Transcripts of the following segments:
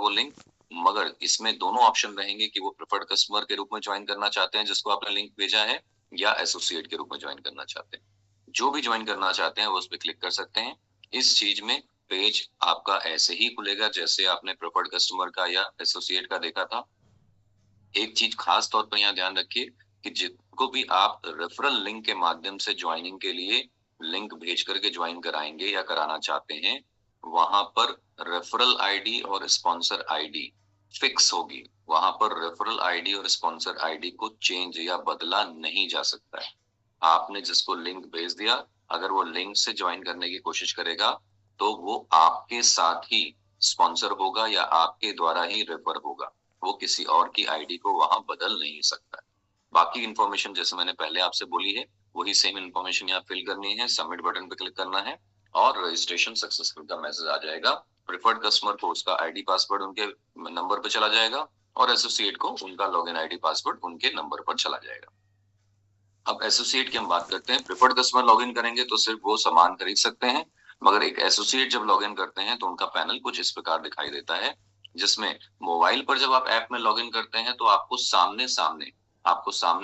वो लिंक, मगर इसमें दोनों ऑप्शन रहेंगे कि वो प्रेफर्ड कस्टमर के रूप में ज्वाइन करना चाहते हैं जिसको आपने लिंक भेजा है, या एसोसिएट के रूप में ज्वाइन करना चाहते हैं। जो भी ज्वाइन करना चाहते हैं वो उस पर क्लिक कर सकते हैं। इस चीज में पेज आपका ऐसे ही खुलेगा जैसे आपने प्रेफर्ड कस्टमर का या एसोसिएट का देखा था। एक चीज खास तौर पर यहाँ ध्यान रखिए कि जिनको भी आप रेफरल लिंक के माध्यम से ज्वाइनिंग के लिए लिंक भेज करके ज्वाइन कराएंगे या कराना चाहते हैं, वहां पर रेफरल आईडी और स्पॉन्सर आईडी फिक्स होगी। वहां पर रेफरल आईडी और स्पॉन्सर आईडी को चेंज या बदला नहीं जा सकता है। आपने जिसको लिंक भेज दिया, अगर वो लिंक से ज्वाइन करने की कोशिश करेगा तो वो आपके साथ ही स्पॉन्सर होगा या आपके द्वारा ही रेफर होगा। वो किसी और की आईडी को वहां बदल नहीं सकता। बाकी इंफॉर्मेशन जैसे मैंने पहले आपसे बोली है वही सेम इंफॉर्मेशन यहाँ फिल करनी है, सबमिट बटन पे क्लिक करना है और रजिस्ट्रेशन सक्सेसफुल का मैसेज आ जाएगा। प्रेफर्ड कस्टमर को उसका आईडी पासवर्ड उनके नंबर पे चला जाएगा और एसोसिएट को उनका लॉगिन आईडी पासवर्ड उनके नंबर पर चला जाएगा। अब एसोसिएट की हम बात करते हैं। प्रेफर्ड कस्टमर लॉगिन करेंगे तो सिर्फ वो सामान खरीद सकते हैं, मगर एक एसोसिएट जब लॉगिन करते हैं तो उनका पैनल कुछ इस प्रकार दिखाई देता है, जिसमें मोबाइल पर जब आप ऐप में लॉगिन करते हैं तो आपको सामने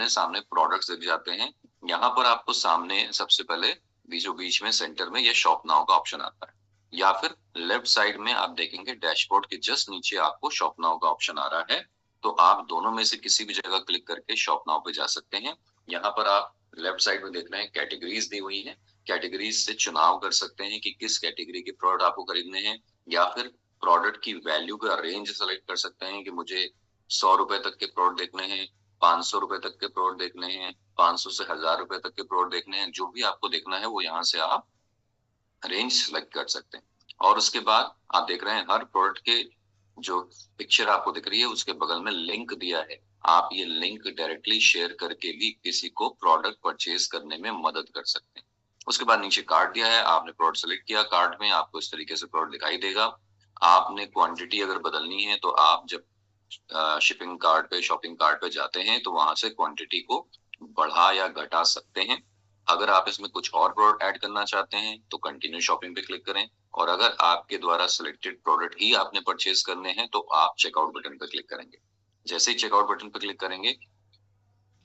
सामने प्रोडक्ट्स दिख जाते हैं। यहाँ पर आपको सामने सबसे पहले बीचों बीच में सेंटर में ये शॉप नाउ का ऑप्शन आता है, या फिर लेफ्ट साइड में आप देखेंगे डैशबोर्ड के जस्ट नीचे आपको शॉप नाउ का ऑप्शन आ रहा है। तो आप दोनों में से किसी भी जगह क्लिक करके शॉप नाउ पे जा सकते हैं। यहाँ पर आप लेफ्ट साइड में देख रहे हैं कैटेगरीज दी हुई है। कैटेगरीज से चुनाव कर सकते हैं कि किस कैटेगरी के प्रोडक्ट आपको खरीदने हैं, या फिर प्रोडक्ट की वैल्यू का रेंज सेलेक्ट कर सकते हैं कि मुझे 100 रुपए तक के प्रोडक्ट देखने हैं, 500 रुपए तक के प्रोडक्ट देखने हैं, 500 से 1000 रुपए तक के प्रोडक्ट देखने हैं। जो भी आपको देखना है वो यहाँ से आप रेंज सेलेक्ट कर सकते हैं। और उसके बाद आप देख रहे हैं हर प्रोडक्ट के जो पिक्चर आपको दिख रही है उसके बगल में लिंक दिया है। आप ये लिंक डायरेक्टली शेयर करके भी किसी को प्रोडक्ट परचेज करने में मदद कर सकते हैं। उसके बाद नीचे कार्ड दिया है, आपने प्रोडक्ट सेलेक्ट किया, कार्ड में आपको इस तरीके से प्रोडक्ट दिखाई देगा। आपने क्वांटिटी अगर बदलनी है तो आप जब शिपिंग कार्ड पे, शॉपिंग कार्ड पे जाते हैं तो वहां से क्वांटिटी को बढ़ा या घटा सकते हैं। अगर आप इसमें कुछ और प्रोडक्ट ऐड करना चाहते हैं तो कंटिन्यू शॉपिंग पे क्लिक करें, और अगर आपके द्वारा सिलेक्टेड प्रोडक्ट ही आपने परचेज करने हैं तो आप चेकआउट बटन पर क्लिक करेंगे। जैसे ही चेकआउट बटन पर क्लिक करेंगे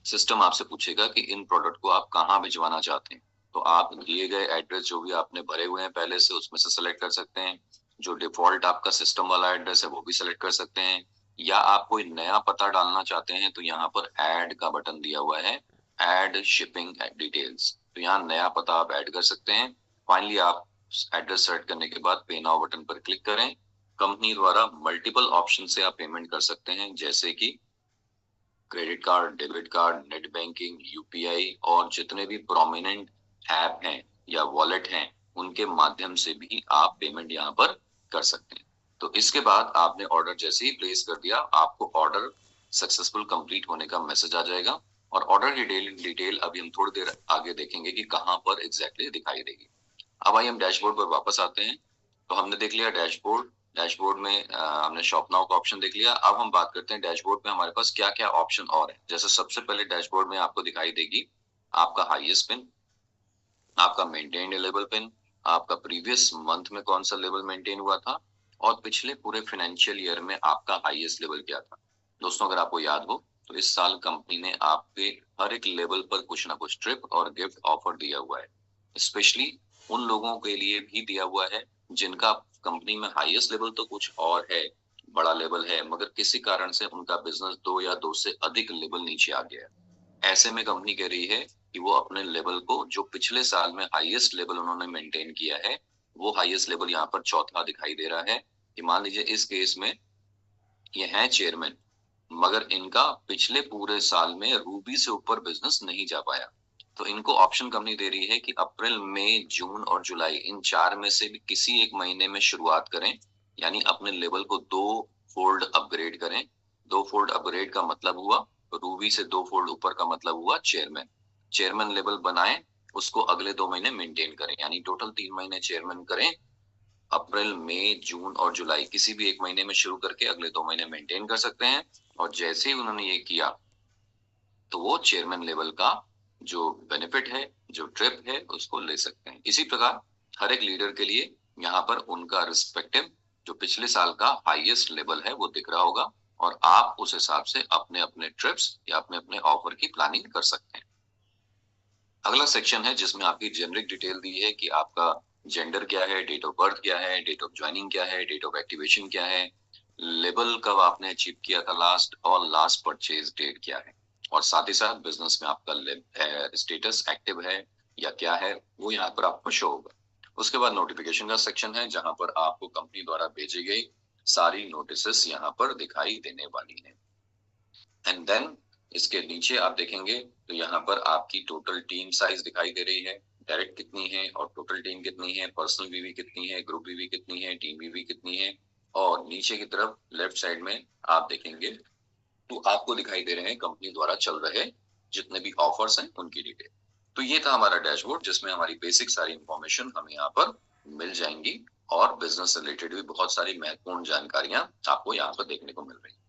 सिस्टम आपसे पूछेगा कि इन प्रोडक्ट को आप कहाँ भिजवाना चाहते हैं। तो आप दिए गए एड्रेस जो भी आपने भरे हुए हैं पहले से उसमें से सेलेक्ट कर सकते हैं। जो डिफॉल्ट आपका सिस्टम वाला एड्रेस है वो भी सेलेक्ट कर सकते हैं, या आप कोई नया पता डालना चाहते हैं तो यहाँ पर ऐड का बटन दिया हुआ है, ऐड शिपिंग डिटेल्स। तो यहाँ नया पता आप ऐड कर सकते हैं। फाइनली आप एड्रेस सेलेक्ट करने के बाद पे नाउ बटन पर क्लिक करें। कंपनी द्वारा मल्टीपल ऑप्शन से आप पेमेंट कर सकते हैं, जैसे कि credit card, debit card, net banking, UPI और जितने भी प्रोमिनेंट ऐप हैं या वॉलेट हैं उनके माध्यम से भी आप पेमेंट यहाँ पर कर सकते हैं। तो इसके बाद आपने ऑर्डर जैसे ही प्लेस कर दिया आपको ऑर्डर सक्सेसफुल कंप्लीट होने का मैसेज आ जाएगा। और ऑर्डर डिटेल अभी हम थोड़ी देर आगे देखेंगे कि कहाँ पर एग्जैक्टली दिखाई देगी। अब आइए हम डैशबोर्ड पर वापस आते हैं। तो हमने देख लिया डैशबोर्ड। डैशबोर्ड में हमने शॉप नाउ का ऑप्शन देख लिया। अब हम बात करते हैं डैशबोर्ड में हमारे पास क्या क्या ऑप्शन और है। जैसे सबसे पहले डैशबोर्ड में आपको दिखाई देगी आपका हाईएस्ट पिन, आपका मेंटेन्ड लेवल पिन, आपका प्रीवियस मंथ में कौन सा लेवल मेंटेन हुआ था, और पिछले पूरे फाइनेंशियल ईयर में आपका हाईएस्ट लेवल क्या था। दोस्तों अगर आपको याद हो तो इस साल कंपनी ने आपके हर एक लेवल पर कुछ ना कुछ ट्रिप और गिफ्ट ऑफर दिया हुआ है। स्पेशली उन लोगों के लिए भी दिया हुआ है जिनका कंपनी में हाईएस्ट लेवल तो कुछ और है, बड़ा लेवल है, मगर किसी कारण से उनका बिजनेस 2 या 2 से अधिक लेवल नीचे आ गया है। ऐसे में कंपनी कह रही है कि वो अपने लेवल को, जो पिछले साल में हाईएस्ट लेवल उन्होंने मेंटेन किया है, वो हाईएस्ट लेवल यहाँ पर चौथा दिखाई दे रहा है। कि मान लीजिए इस केस में ये है चेयरमैन, मगर इनका पिछले पूरे साल में रूबी से ऊपर बिजनेस नहीं जा पाया। तो इनको ऑप्शन कंपनी दे रही है कि अप्रैल, मई, जून और जुलाई इन 4 में से भी किसी एक महीने में शुरुआत करें, यानी अपने लेवल को 2 फोल्ड अपग्रेड करें। 2 फोल्ड अपग्रेड का मतलब हुआ रूबी से 2 फोल्ड ऊपर का मतलब हुआ चेयरमैन। चेयरमैन लेवल बनाएं, उसको अगले 2 महीने मेंटेन करें, यानी टोटल 3 महीने चेयरमैन करें। अप्रैल, मई, जून और जुलाई किसी भी एक महीने में शुरू करके अगले 2 महीने मेंटेन कर सकते हैं। और जैसे ही उन्होंने ये किया तो वो चेयरमैन लेवल का जो बेनिफिट है, जो ट्रिप है, उसको ले सकते हैं। इसी प्रकार हर एक लीडर के लिए यहाँ पर उनका रिस्पेक्टिव जो पिछले साल का हाईएस्ट लेवल है वो दिख रहा होगा और आप उस हिसाब से अपने अपने ट्रिप्स या अपने अपने ऑफर की प्लानिंग कर सकते हैं। अगला सेक्शन है जिसमें आपकी जेनरिक डिटेल दी है कि आपका जेंडर क्या है, डेट ऑफ बर्थ क्या है, डेट ऑफ ज्वाइनिंग क्या है, डेट ऑफ एक्टिवेशन क्या है, लेवल कब आपने अचीव किया था लास्ट, और लास्ट परचेज डेट क्या है, और साथ ही साथ बिजनेस में आपका स्टेटस एक्टिव है या क्या है वो यहाँ पर आपको शो होगा। उसके बाद नोटिफिकेशन का सेक्शन है जहां पर आपको कंपनी द्वारा भेजी गई सारी नोटिसेस यहाँ पर दिखाई देने वाली है। एंड देन इसके नीचे आप देखेंगे तो यहाँ पर आपकी टोटल टीम साइज दिखाई दे रही है, डायरेक्ट कितनी है और टोटल टीम कितनी है, पर्सनल वीवी कितनी है, ग्रुप वीवी कितनी है, टीम वीवी कितनी है, और नीचे की तरफ लेफ्ट साइड में आप देखेंगे तो आपको दिखाई दे रहे हैं कंपनी द्वारा चल रहे जितने भी ऑफर्स हैं उनकी डिटेल। तो ये था हमारा डैशबोर्ड जिसमें हमारी बेसिक सारी इंफॉर्मेशन हमें यहाँ पर मिल जाएंगी और बिजनेस रिलेटेड भी बहुत सारी महत्वपूर्ण जानकारियां आपको यहाँ पर देखने को मिल रही है।